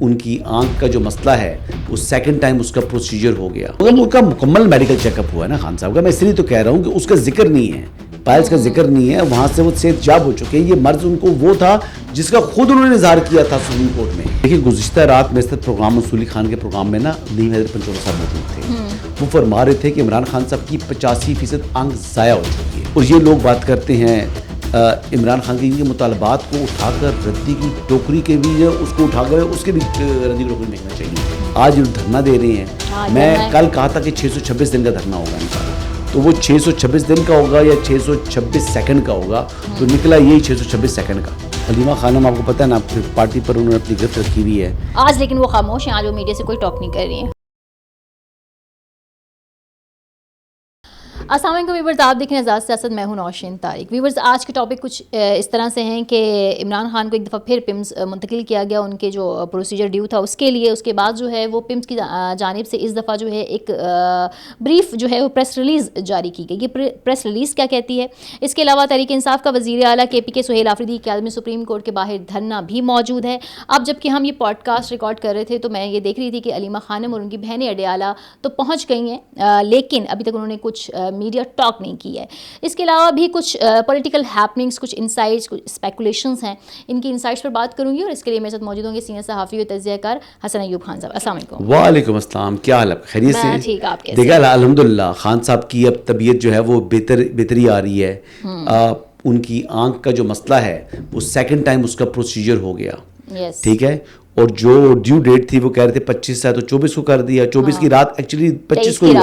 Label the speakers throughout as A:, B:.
A: ان کی آنکھ کا جو مسئلہ ہے وہ سیکنڈ ٹائم اس کا پروسیجر ہو گیا. ان کا مکمل میڈیکل چیک اپ ہوا ہے نا خان صاحب کا. میں اس لیے تو کہہ رہا ہوں کہ اس کا ذکر نہیں ہے, پائلس کا ذکر نہیں ہے. وہاں سے وہ صحت یاب ہو چکے ہیں. یہ مرض ان کو وہ تھا جس کا خود انہوں نے اظہار کیا تھا سپریم کورٹ میں. دیکھیے گزشتہ رات میرے پروگرام منصوری خان کے پروگرام میں نا نیم حیدر پنچولا صاحب موجود تھے. وہ فرما رہے تھے کہ عمران خان صاحب کی 85% آنکھ ضائع ہو چکی ہے. اور یہ لوگ بات کرتے ہیں عمران خان کے مطالبات کو اٹھا کر ردی کی ٹوکری کے بھی اس کو اٹھا کر اس کے بھی ردی کی ٹوکری پھینکنا چاہیے. آج دھرنا دے رہے ہیں. میں کل کہا تھا کہ 626 دن کا دھرنا ہوگا ان کا, تو وہ 626 دن کا ہوگا یا 626 سیکنڈ کا ہوگا, تو نکلا یہی 626 سیکنڈ کا. حلیمہ خانم آپ کو پتہ ہے نا پارٹی پر انہوں نے اپنی گرفت رکھی ہوئی ہے
B: آج, لیکن وہ خاموش ہیں. آج وہ میڈیا سے کوئی ٹاک نہیں کر رہی ہیں. السلام علیکم ویورز, آپ دیکھ رہے ہیں آزاد سیاست. میں ہوں نوشین طارق. ویورز, آج کے ٹاپک کچھ اس طرح سے ہیں کہ عمران خان کو ایک دفعہ پھر پمز منتقل کیا گیا ان کے جو پروسیجر ڈیو تھا اس کے لیے. اس کے بعد جو ہے وہ پمز کی جانب سے اس دفعہ جو ہے ایک بریف جو ہے وہ پریس ریلیز جاری کی گئی. یہ پریس ریلیز کیا کہتی ہے؟ اس کے علاوہ تحریک انصاف کا وزیر اعلیٰ KPK سہیل آفریدی کی قیادت میں سپریم کورٹ کے باہر دھرنا بھی موجود ہے. اب جب کہ ہم یہ پوڈ کاسٹ ریکارڈ کر رہے تھے تو میں یہ دیکھ رہی تھی کہ حلیمہ خانم اور ان کی بہنیں اڈیالہ تو پہنچ گئی ہیں, لیکن ابھی تک انہوں نے کچھ میڈیا ٹاک نہیں کی ہے. اس کے علاوہ بھی کچھ پولیٹیکل ہیپننگس, کچھ انسائٹس, کچھ اسپیکولیشنس ہیں. ان کی انسائٹس پر بات کروں گی اور اس کے لیے میرے ساتھ موجود ہوں گے سینئر صحافی و تجزیہ کار حسن ایوب خان صاحب. السلام علیکم.
A: وعلیکم السلام. کیا حال ہے؟ خیریت سے؟
B: ٹھیک, آپ کیسے؟
A: دیکھا الحمدللہ خان صاحب کی اب طبیعت جو ہے وہ بہتری آ رہی ہے. ان کی آنکھ کا جو مسئلہ ہے وہ سیکنڈ ٹائم اس کا پروسیجر ہو گیا. ٹھیک ہے, اور جو ڈیو ڈیٹ تھی وہ کہہ رہے تھے 25 ہے تو 24 کو کر دیا. 24 کی رات, ایکچولی 25 کو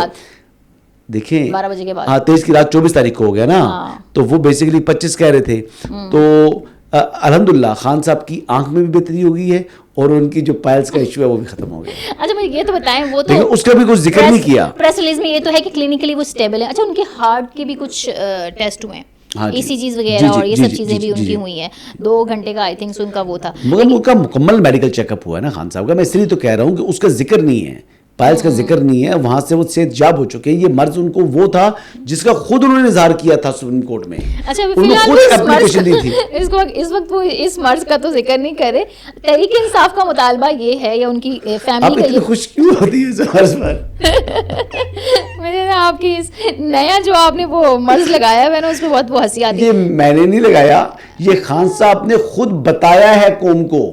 A: دیکھیں
B: 12 بجے کے بعد,
A: ہاں 23 کی رات 24 تاریخ کو ہو گیا نا, تو وہ بیسیکلی 25 کہہ رہے تھے. تو الحمدللہ خان صاحب کی آنکھ میں بھی بہتری ہو گئی ہے اور ان کی جو پائلس کا ایشو ہے وہ بھی ختم ہو گیا.
B: اچھا مجھے یہ تو بتائیں, وہ تو
A: اس کا بھی کچھ ذکر نہیں کیا
B: پریس ریلیز میں. یہ تو ہے کہ کلینکلی وہ اسٹیبل ہے. اچھا, ان کے ہارٹ کے بھی کچھ ٹیسٹ ہوئے ہیں, ECGs وغیرہ اور یہ سب چیزیں بھی ان کی ہوئی ہیں. 2 گھنٹے کا آئی تھنک ان کا وہ تھا,
A: مگر ان کا مکمل میڈیکل چیک اپ ہوا ہے نا خان صاحب کا. میں اس لیے تو کہہ رہا ہوں کہ اس کا ذکر نہیں ہے, پائلس کا ذکر نہیں ہے. وہاں سے وہ صحت یاب ہو چکے ہیں. یہ مرض ان کو وہ تھا جس کا خود انہوں نے اظہار کیا تھا سپریم کورٹ میں.
B: اچھا,
A: انہوں نے خود اپلیکیشن دی تھی.
B: اس وقت وہ اس مرض کا تو ذکر نہیں کر رہے. تحریک انصاف کا مطالبہ یہ ہے یا ان کی فیملی کا,
A: اتنی خوش کیوں ہوتی ہے مرض پر؟
B: مجھے نا آپ کی نیا جو آپ نے وہ مرض لگایا ہے نا اس میں بہت وہ ہنسی آتی ہے.
A: یہ میں نے نہیں لگایا, یہ خان صاحب نے خود بتایا ہے قوم کو.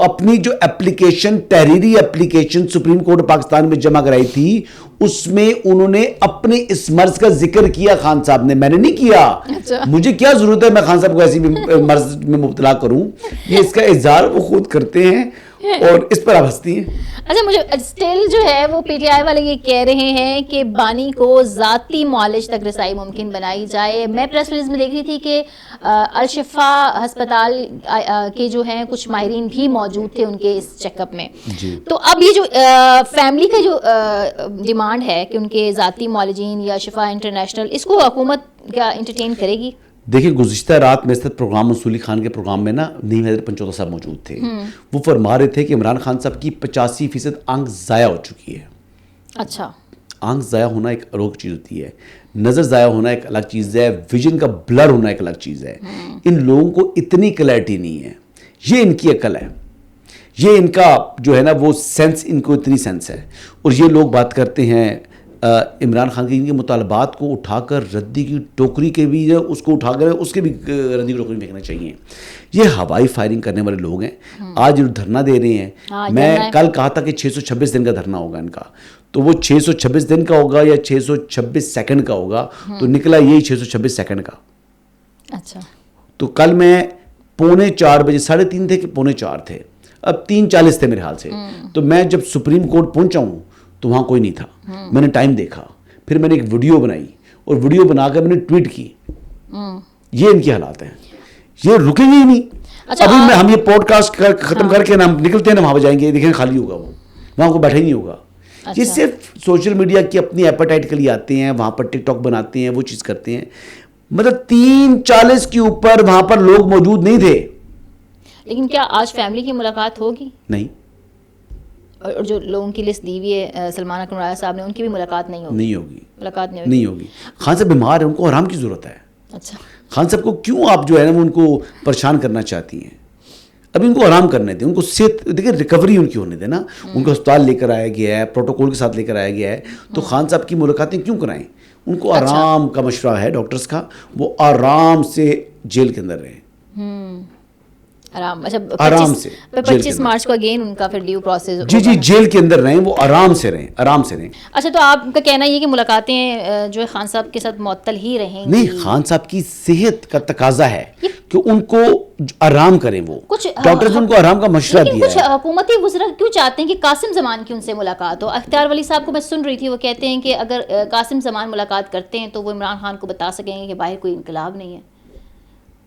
A: اپنی جو اپلیکیشن, تحریری اپلیکیشن سپریم کورٹ پاکستان میں جمع کرائی تھی, اس میں انہوں نے اپنے اس مرض کا ذکر کیا خان صاحب نے, میں نے نہیں کیا. مجھے کیا ضرورت ہے میں خان صاحب کو ایسی مرض میں مبتلا کروں؟ یہ اس کا اظہار وہ خود کرتے ہیں اور اس پر آپ ہنستی ہیں.
B: اچھا, مجھے اسٹل جو ہے وہ PTI والے یہ کہہ رہے ہیں کہ بانی کو ذاتی معالج تک رسائی ممکن بنائی جائے. میں پریس ریلیز میں دیکھ رہی تھی کہ الشفا ہسپتال کے جو ہیں کچھ ماہرین بھی موجود تھے ان کے اس چیک اپ میں. تو اب یہ جو فیملی کا جو ڈیمانڈ ہے کہ ان کے ذاتی معالجین یا شفا انٹرنیشنل, اس کو حکومت کیا انٹرٹین کرے گی؟
A: دیکھیں گزشتہ رات میرے پروگرام منصوری خان کے پروگرام میں نا نیم حیدر پنچولا صاحب موجود تھے. وہ فرما رہے تھے کہ عمران خان صاحب کی 85% آنکھ ضائع ہو چکی ہے.
B: اچھا,
A: آنکھ ضائع ہونا ایک الگ چیز ہوتی ہے, نظر ضائع ہونا ایک الگ چیز ہے, ویژن کا بلر ہونا ایک الگ چیز ہے. ان لوگوں کو اتنی کلیئرٹی نہیں ہے. یہ ان کی عقل ہے, یہ ان کا جو ہے نا وہ سینس, ان کو اتنی سینس ہے. اور یہ لوگ بات کرتے ہیں عمران خان کے مطالبات کو اٹھا کر ردی کی ٹوکری کے بھی اس کو اٹھا کر اس کے بھی ردی کی ٹوکری پھینکنا چاہیے. یہ ہوائی فائرنگ کرنے والے لوگ ہیں. آج دھرنا دے رہے ہیں. میں کل کہا تھا کہ 626 دن کا دھرنا ہوگا ان کا, تو وہ 626 دن کا ہوگا یا 626 سیکنڈ کا ہوگا, تو نکلا یہی 626 سیکنڈ کا.
B: اچھا,
A: تو کل میں 3:45 بجے, 3:30 تھے کہ 4:45 تھے, اب 3:40 تھے میرے حال سے, تو میں جب سپریم کورٹ پہنچا ہوں تو وہاں کوئی نہیں تھا. میں نے ٹائم دیکھا, پھر میں نے ایک ویڈیو بنائی اور ویڈیو بنا کر میں نے ٹویٹ کی. یہ ان کی حالات ہیں, یہ رکیں گے ہی نہیں. ابھی ہم یہ پوڈ کاسٹ ختم کر کے ہم نکلتے ہیں نا, وہاں پہ جائیں گے, دیکھیں خالی ہوگا, وہ وہاں کو بیٹھا ہی نہیں ہوگا. یہ صرف سوشل میڈیا کی اپنی ایپیٹائٹ کے لیے آتے ہیں, وہاں پر ٹک ٹاک بناتے ہیں, وہ چیز کرتے ہیں. مطلب 3:40 کے اوپر وہاں پر لوگ موجود نہیں تھے.
B: لیکن کیا آج فیملی کی ملاقات ہوگی؟
A: نہیں.
B: اور جو لوگوں کی لسٹ دی ہوئی ہے سلمان اکرم راجہ صاحب نے, ان کی بھی ملاقات نہیں ہوگی. ملاقات نہیں ہوگی.
A: خان صاحب بیمار ہیں, ان کو آرام کی ضرورت ہے.
B: اچھا,
A: خان صاحب کو کیوں آپ جو ہے نا وہ ان کو پریشان کرنا چاہتی ہیں؟ ابھی ان کو آرام کرنے دیں, ان کو صحت, دیکھیں ریکوری ان کی ہونے دیں نا. ان کو اسپتال لے کر آیا گیا ہے, پروٹوکول کے ساتھ لے کر آیا گیا ہے, تو خان صاحب کی ملاقاتیں کیوں کرائیں؟ ان کو آرام کا مشورہ ہے ڈاکٹرز کا, وہ آرام سے جیل کے اندر رہیں. آرام سے
B: 25 مارچ کو اگین ان کا پھر ڈیو پروسیس.
A: جی جیل کے اندر رہیں, وہ آرام سے رہیں, آرام سے رہیں.
B: اچھا, تو آپ کا کہنا یہ کہ ملاقاتیں جو ہے خان صاحب کے ساتھ معطل ہی رہیں گی؟
A: نہیں, خان صاحب کی صحت کا تقاضا ہے کہ ان کو آرام کریں. وہ ڈاکٹرز ان کو آرام کا مشورہ دیا ہے.
B: کچھ حکومتی وزراء کیوں چاہتے ہیں کہ قاسم زمان کی ان سے ملاقات ہو؟ اختیار ولی صاحب کو میں سن رہی تھی, وہ کہتے ہیں کہ اگر قاسم زمان ملاقات کرتے ہیں تو وہ عمران خان کو بتا سکیں گے کہ باہر کوئی انقلاب نہیں ہے.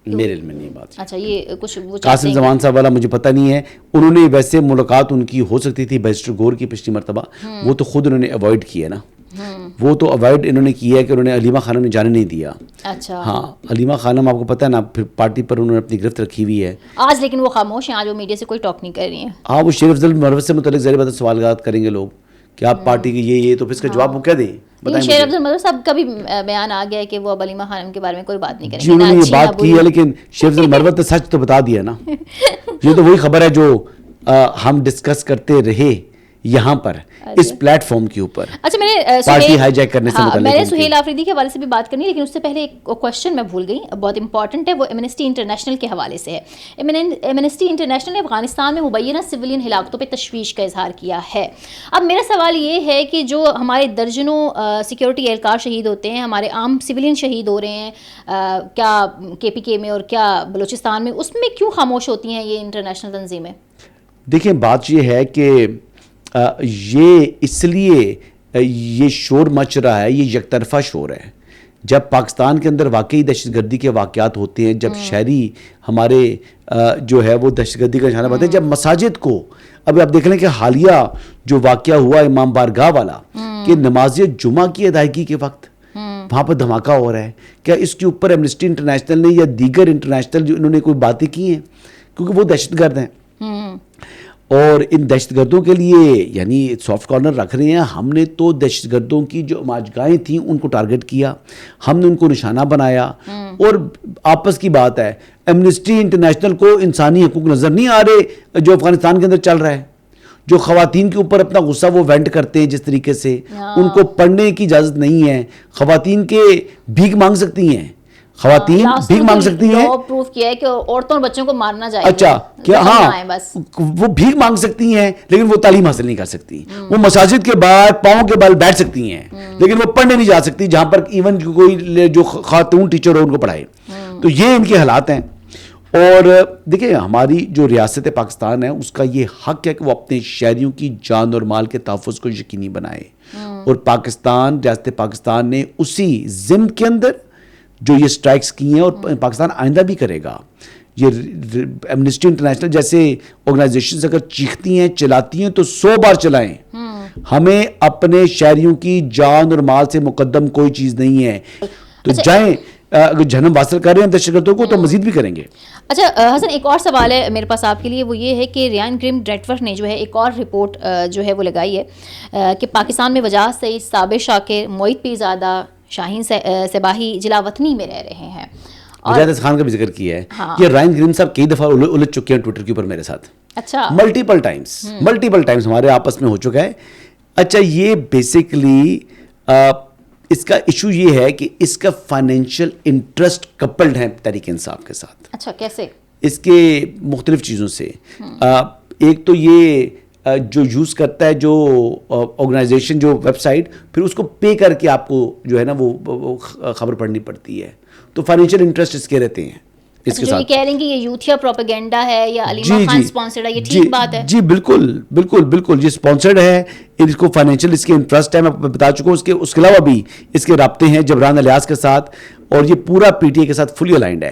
A: میرے علم میں نہیں بات.
B: اچھا, یہ کچھ
A: قاسم زمان صاحب والا مجھے پتہ نہیں ہے. انہوں نے ویسے ملاقات ان کی ہو سکتی تھی بیرسٹر گور کی پچھلی مرتبہ, وہ تو خود انہوں نے اوائڈ کی ہے نا. وہ تو اوائڈ انہوں نے کیا ہے کہ انہوں نے علیمہ خانم نے جانے نہیں دیا.
B: اچھا,
A: ہاں, علیمہ خانم آپ کو پتہ ہے نا, پھر پارٹی پر انہوں نے اپنی گرفت رکھی ہوئی ہے
B: آج, لیکن وہ خاموش ہیں, آج وہ میڈیا سے کوئی ٹاک نہیں کر رہی ہیں.
A: ہاں, وہ شیر افضل مروت سے متعلق ظاہر بات سوالات کریں گے لوگ کہ آپ پارٹی کے یہ, تو پھر اس کا جواب وہ کیا دیں؟
B: شیر افضل مروت صاحب کا بھی بیان آ گیا ہے کہ وہ اب علیمہ خانم کے بارے میں کوئی بات نہیں کریں گے.
A: جی, انہوں نے یہ بات کی ہے, لیکن شیر افضل مروت نے سچ تو بتا دیا نا. یہ تو وہی خبر ہے جو ہم ڈسکس کرتے رہے یہاں پر اس پلیٹ فارم کے اوپر.
B: اچھا, میں نے
A: پارٹی ہائی جیک کرنے سے متعلق
B: میں نے سہیل آفریدی کے حوالے سے بھی بات کرنی, لیکن اس سے پہلے ایک کوشچن میں بھول گئی, بہت امپورٹنٹ ہے, وہ ایمنسٹی انٹرنیشنل کے حوالے سے ہے. ایمنسٹی انٹرنیشنل نے افغانستان میں مبینہ سویلین ہلاکتوں پہ تشویش کا اظہار کیا ہے. اب میرا سوال یہ ہے کہ جو ہمارے درجنوں سیکورٹی اہلکار شہید ہوتے ہیں, ہمارے عام سویلین شہید ہو رہے ہیں, کیا KPK میں اور کیا بلوچستان میں, اس میں کیوں خاموش ہوتی ہیں یہ انٹرنیشنل تنظیمیں؟
A: دیکھیں, بات یہ ہے کہ یہ اس لیے یہ شور مچ رہا ہے, یہ یک طرفہ شور ہے. جب پاکستان کے اندر واقعی دہشت گردی کے واقعات ہوتے ہیں, جب شہری ہمارے جو ہے وہ دہشت گردی کا نشانہ بنتے ہیں, جب مساجد کو, اب آپ دیکھ لیں کہ حالیہ جو واقعہ ہوا امام بارگاہ والا, کہ نماز جمعہ کی ادائیگی کے وقت وہاں پر دھماکہ ہو رہا ہے, کیا اس کے اوپر ایمنسٹی انٹرنیشنل نے یا دیگر انٹرنیشنل جو انہوں نے کوئی باتیں کی ہیں؟ کیونکہ وہ دہشت گرد ہیں, اور ان دہشت گردوں کے لیے یعنی سافٹ کارنر رکھ رہے ہیں. ہم نے تو دہشت گردوں کی جو ماجگاہیں تھیں ان کو ٹارگٹ کیا, ہم نے ان کو نشانہ بنایا. اور آپس کی بات ہے, ایمنسٹی انٹرنیشنل کو انسانی حقوق نظر نہیں آ رہے جو افغانستان کے اندر چل رہا ہے, جو خواتین کے اوپر اپنا غصہ وہ وینٹ کرتے ہیں جس طریقے سے, ان کو پڑھنے کی اجازت نہیں ہے. خواتین کے بھیک مانگ سکتی ہیں, خواتین بھیک مانگ سکتی ہیں.
B: پروف کیا ہے کہ عورتوں اور بچوں کو مارنا چاہیے.
A: اچھا, کیا ہاں وہ بھیک مانگ سکتی ہیں لیکن وہ تعلیم حاصل نہیں کر سکتی. وہ مساجد کے باہر پاؤں کے بل بیٹھ سکتی ہیں لیکن وہ پڑھنے نہیں جا سکتی جہاں پر ایون کوئی جو خاتون ٹیچر ہو ان کو پڑھائے. تو یہ ان کے حالات ہیں. اور دیکھیں, ہماری جو ریاست پاکستان ہے اس کا یہ حق ہے کہ وہ اپنے شہریوں کی جان اور مال کے تحفظ کو یقینی بنائے. اور پاکستان, ریاست پاکستان نے اسی ضمن کے اندر جو یہ سٹرائکس کی ہیں, اور پاکستان آئندہ بھی کرے گا. یہ ایمنسٹی انٹرنیشنل جیسے آرگنائزیشنز اگر چیختی ہیں, چلاتی ہیں, تو 100 بار چلائیں. ہمیں اپنے شہریوں کی جان اور مال سے مقدم کوئی چیز نہیں ہے. تو جائیں, اگر جہنم واصل کر رہے ہیں دہشت گردوں کو تو مزید بھی کریں گے.
B: اچھا حسن, ایک اور سوال ہے میرے پاس آپ کے لیے, وہ یہ ہے کہ ریان گریم نیٹورک نے جو ہے ایک اور رپورٹ جو ہے وہ لگائی ہے کہ پاکستان میں وجاہت سے صابر شاکر, معید پیرزادہ, شاہین سباہی جلا وطنی میں رہ رہے ہیں.
A: مجاہد خان کا بھی ذکر کیا ہے. یہ رائن گریم صاحب کئی دفعہ الجھ چکے ہیں ٹویٹر کے اوپر میرے ساتھ.
B: اچھا,
A: ملٹیپل ٹائمز ہمارے آپس میں ہو چکا ہے. اچھا, یہ بیسیکلی اس کا ایشو یہ ہے کہ اس کا فائنینشیل انٹرسٹ کپلڈ ہے تحریک انصاف کے ساتھ.
B: اچھا, کیسے؟
A: اس کے مختلف چیزوں سے. ایک تو یہ جو یوز کرتا ہے جو آرگنائزیشن جو ویب سائٹ, پھر اس کو پے کر کے آپ کو جو ہے نا وہ خبر پڑھنی پڑتی ہے. تو فائنینشیل انٹرسٹ اس کے رہتے ہیں اس کے ساتھ.
B: کہہ رہے ہیں کہ یہ یوتھیا پروپیگنڈا ہے یا علیمہ خان سپانسرڈ ہے, یہ ٹھیک بات ہے؟
A: جی بالکل یہ سپانسرڈ ہے, اس کو فائنینشیل اس کے انٹرسٹ ہے, میں بتا چکا ہوں. اس کے علاوہ بھی اس کے رابطے ہیں جبران الیاس کے ساتھ, اور یہ پورا PTI کے ساتھ فلی الائنڈ ہے.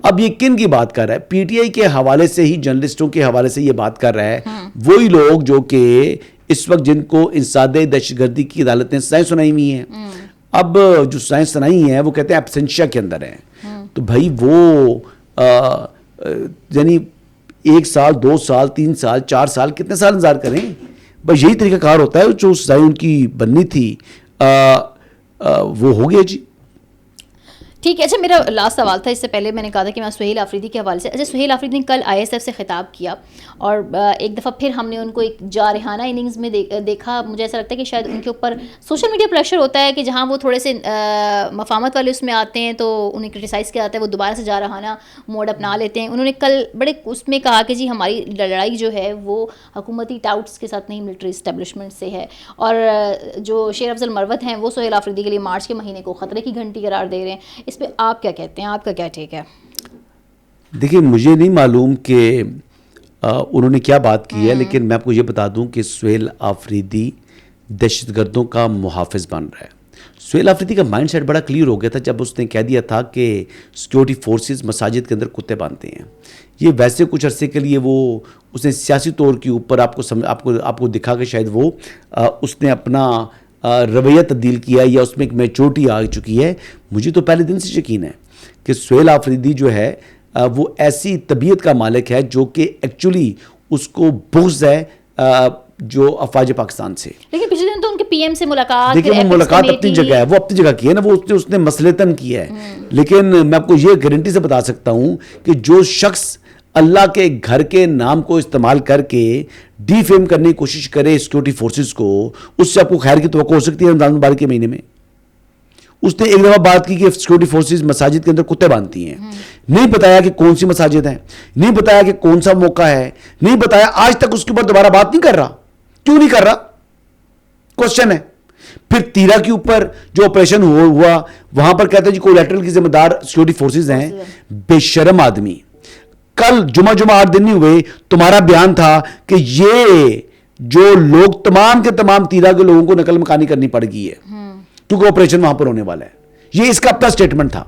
A: اب یہ کن کی بات کر رہا ہے؟ PTI کے حوالے سے ہی, جرنلسٹوں کے حوالے سے یہ بات کر رہا ہے. وہی لوگ جو کہ اس وقت جن کو انسداد دہشت گردی کی عدالت نے سزائیں سنائی ہوئی ہیں. اب جو سزائیں سنائی ہیں وہ کہتے ہیں ایبسنشیا کے اندر ہیں. تو بھائی وہ یعنی 1 سال 2 سال 3 سال 4 سال کتنے سال انتظار کریں؟ بس یہی طریقہ کار ہوتا ہے. جو سزائیں ان کی بننی تھی وہ ہو گیا. جی
B: ٹھیک ہے. اچھا میرا لاسٹ سوال تھا, اس سے پہلے میں نے کہا تھا کہ میں سہیل آفریدی کے حوالے سے. اچھا سہیل آفریدی نے کل ISF سے خطاب کیا اور ایک دفعہ پھر ہم نے ان کو ایک جارحانہ اننگز میں دیکھا. مجھے ایسا لگتا ہے کہ شاید ان کے اوپر سوشل میڈیا پریشر ہوتا ہے کہ جہاں وہ تھوڑے سے مفاہمت والے اس میں آتے ہیں تو انہیں کرٹیسائز کیا جاتا ہے, وہ دوبارہ سے جارحانہ موڈ اپنا لیتے ہیں. انہوں نے کل بڑے اس میں کہا کہ جی ہماری لڑائی جو ہے وہ حکومتی ٹاؤٹس کے ساتھ نہیں, ملٹری اسٹیبلشمنٹ سے ہے. اور جو شیر افضل مروت ہیں وہ سہیل آفریدی کے لیے مارچ کے مہینے کو خطرے کی گھنٹی قرار دے رہے ہیں. اس پہ آپ کیا کہتے ہیں, آپ کا کیا ٹھیک ہے؟
A: دیکھیے مجھے نہیں معلوم کہ انہوں نے کیا بات کی ہے, لیکن میں آپ کو یہ بتا دوں کہ سہیل آفریدی دہشت گردوں کا محافظ بن رہا ہے. سہیل آفریدی کا مائنڈ سیٹ بڑا کلیئر ہو گیا تھا جب اس نے کہہ دیا تھا کہ سیکورٹی فورسز مساجد کے اندر کتے باندھتے ہیں. یہ ویسے کچھ عرصے کے لیے وہ اس نے سیاسی طور کے اوپر آپ کو دکھا کہ شاید وہ اس نے اپنا رویہ تبدیل کیا یا اس میں ایک میچورٹی آ چکی ہے. مجھے تو پہلے دن سے یقین ہے کہ سہیل آفریدی جو ہے وہ ایسی طبیعت کا مالک ہے جو کہ ایکچولی اس کو بغض ہے جو افواج پاکستان سے.
B: لیکن پچھلے دن تو ان کے PM سے ملاقات,
A: دیکھیں وہ ملاقات اپنی جگہ ہے, وہ اپنی جگہ کی ہے نا, وہ اس نے مسلطن کی ہے. لیکن میں آپ کو یہ گارنٹی سے بتا سکتا ہوں کہ جو شخص اللہ کے گھر کے نام کو استعمال کر کے ڈی فیم کرنے کی کوشش کرے سیکورٹی فورسز کو, اس سے آپ کو خیر کی توقع ہو سکتی ہے رمضان مبارک کے مہینے میں. اس نے ایک دفعہ بات کی کہ سیکورٹی فورسز مساجد کے اندر کتے باندھتی ہیں, نہیں بتایا کہ کون سی مساجد ہیں, نہیں بتایا کہ کون سا موقع ہے, نہیں بتایا. آج تک اس کے اوپر دوبارہ بات نہیں کر رہا. کیوں نہیں کر رہا؟ کوشچن ہے. پھر تیرا کے اوپر جو آپریشن ہوا وہاں پر کہتے ہیں جی کولیٹرل کی ذمہ دار سیکورٹی فورسز ہیں. بے شرم آدمی. کل جمعہ 8 دن نہیں ہوئے تمہارا بیان تھا کہ یہ جو لوگ تمام کے تمام تیرا کے لوگوں کو نقل مکانی کرنی پڑ گئی ہے کیونکہ آپریشن وہاں پر ہونے والا ہے. یہ اس کا اپنا سٹیٹمنٹ تھا.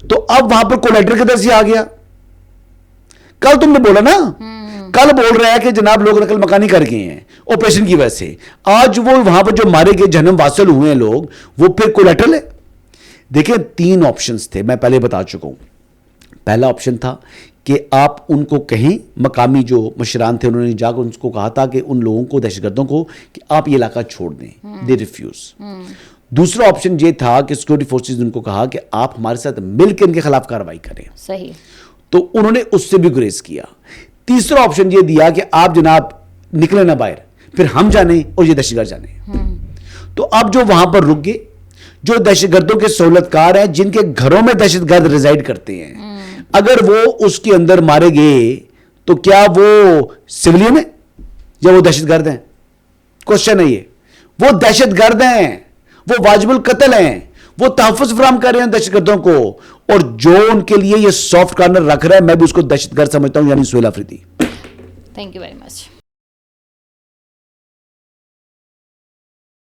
A: تو اب وہاں پر کولیٹر کے درس آ گیا. کل تم نے بولا نا, کل بول رہا ہے کہ جناب لوگ نقل مکانی کر گئے ہیں آپریشن کی وجہ سے. آج وہ وہاں پر جو مارے گئے جہنم واصل ہوئے ہیں لوگ, وہ پھر کولیٹرل ہے. دیکھیں 3 آپشنز تھے, میں پہلے بتا چکا ہوں. پہلا آپشن تھا کہ آپ ان کو کہیں, مقامی جو مشران تھے انہوں نے جا کر ان کو کہا تھا کہ ان لوگوں کو, دہشت گردوں کو, کہ آپ یہ علاقہ چھوڑ دیں. They refuse. دوسرا آپشن یہ تھا کہ سیکورٹی فورسز ان کو کہا کہ آپ ہمارے ساتھ مل کے ان کے خلاف کارروائی کریں.
B: صحیح.
A: تو انہوں نے اس سے بھی گریز کیا. تیسرا آپشن یہ دیا کہ آپ جناب نکلے نہ باہر, پھر ہم جانے اور یہ دہشت گرد جانے. تو اب جو وہاں پر رک گئے, جو دہشت گردوں کے سہولت کار ہیں, جن کے گھروں میں دہشت گرد ریزائڈ کرتے ہیں, اگر وہ اس کے اندر مارے گئے تو کیا وہ سویلین ہیں یا وہ دہشت گرد ہیں؟ کوشچن ہے یہ. وہ دہشت گرد ہیں, وہ واجب القتل ہیں, وہ تحفظ فراہم کر رہے ہیں دہشت گردوں کو, اور جو ان کے لیے یہ سافٹ کارنر رکھ رہا ہے میں بھی اس کو دہشت گرد سمجھتا ہوں, یعنی Sohail Afridi.
B: Thank you very much.